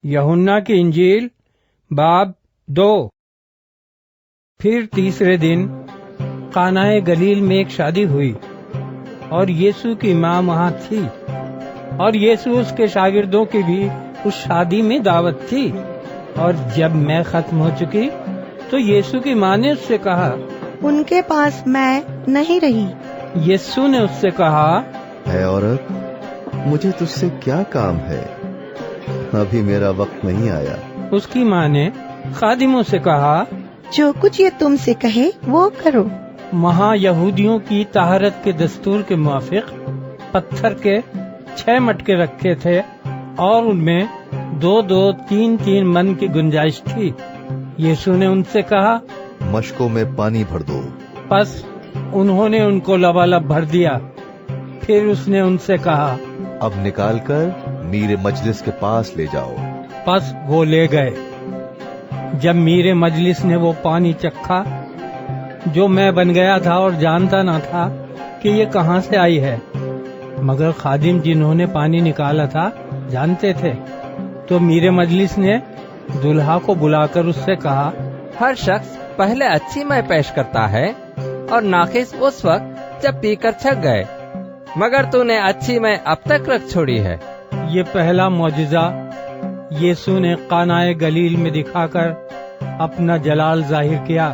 यूहन्ना की इंजील बाब 2। फिर तीसरे दिन कानाए गलील में एक शादी हुई और यीशु की माँ वहाँ थी, और यीशु उसके शागिर्दों की भी उस शादी में दावत थी। और जब मैं खत्म हो चुकी तो यीशु की माँ ने उससे कहा, उनके पास मैं नहीं रही। यीशु ने उससे कहा, है औरत, मुझे तुझसे क्या काम है? अभी मेरा वक्त नहीं आया। उसकी माँ ने खादिमों से कहा, जो कुछ ये तुमसे कहे वो करो। वहाँ यहूदियों की तहारत के दस्तूर के मुआफिक पत्थर के 6 मटके रखे थे और उनमें 2-2, 3-3 मन की गुंजाइश थी। यीशु ने उनसे कहा, मशकों में पानी भर दो। बस उन्होंने उनको लबालब भर दिया। फिर उसने उनसे कहा, अब निकालकर मीरे मजलिस के पास ले जाओ। बस वो ले गए। जब मीरे मजलिस ने वो पानी चखा जो मैं बन गया था और जानता न था कि ये कहाँ से आई है, मगर खादिम जिन्होंने पानी निकाला था जानते थे। तो मीरे मजलिस ने दुल्हा को बुलाकर उससे कहा, हर शख्स पहले अच्छी मै पेश करता है और नाखिस उस वक्त जब पीकर छक गए, मगर तूने अच्छी मै अब तक रख छोड़ी है। ये पहला मौजिजा यीशु ने कानाए गलील में दिखाकर अपना जलाल जाहिर किया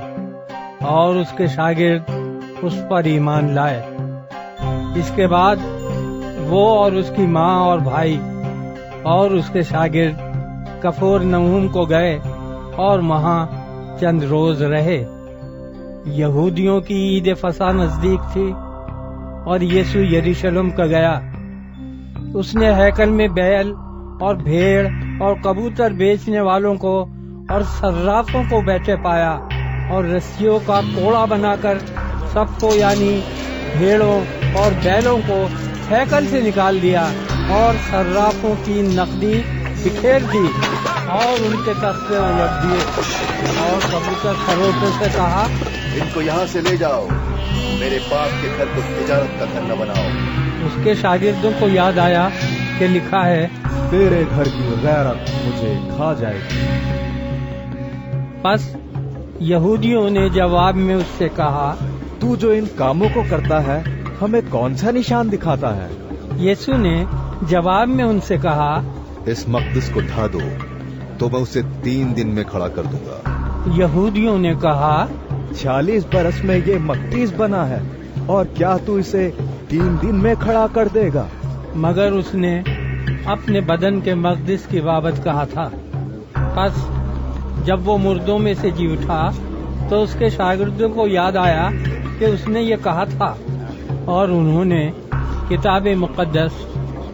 और उसके शागिर्द उस पर ईमान लाए। इसके बाद वो और उसकी माँ और भाई और उसके शागिर्द कफरनहूम को गए और वहाँ चंद रोज रहे। यहूदियों की ईद फसह नजदीक थी और यीशु यरूशलेम का गया। उसने हैकल में बैल और भेड़ और कबूतर बेचने वालों को और सर्राफों को बैठे पाया और रस्सियों का कोड़ा बनाकर सबको, यानी भेड़ों और बैलों को हैकल से निकाल दिया और सर्राफों की नकदी बिखेर दी और उनके तख्ते रख दिए। और कबूतर खरोटों से कहा, इनको यहाँ से ले जाओ, मेरे बाप के घर को तिजारत का घर न बनाओ। उसके शागिर्दों को याद आया कि लिखा है, तेरे घर की गैरत मुझे खा जाएगी। बस यहूदियों ने जवाब में उससे कहा, तू जो इन कामों को करता है हमें कौन सा निशान दिखाता है? यीशु ने जवाब में उनसे कहा, इस मकदस को ढा दो तो मैं उसे 3 दिन में खड़ा कर दूंगा। यहूदियों ने कहा, 46 बरस में ये मकदस बना है और क्या तू इसे 3 दिन में खड़ा कर देगा? मगर उसने अपने बदन के मकदस की बाबत कहा था। बस जब वो मुर्दों में से जी उठा तो उसके शागिर्दों को याद आया कि उसने ये कहा था, और उन्होंने किताब मुक़द्दस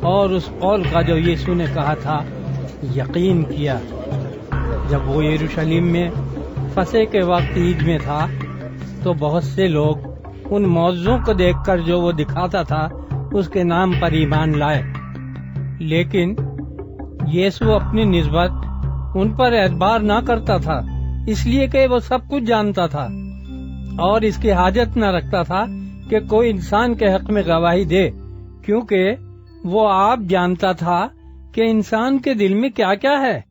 और उस कौल का जो यीशु ने कहा था यकीन किया। जब वो यरूशलेम में फसह के वक्त ईद में था तो बहुत से लोग उन मौजों को देखकर जो वो दिखाता था उसके नाम पर ईमान लाए। लेकिन यीशु अपनी निस्बत उन पर एतबार ना करता था, इसलिए कि वो सब कुछ जानता था और इसकी हाजत न रखता था कि कोई इंसान के हक में गवाही दे, क्योंकि वो आप जानता था कि इंसान के दिल में क्या क्या है।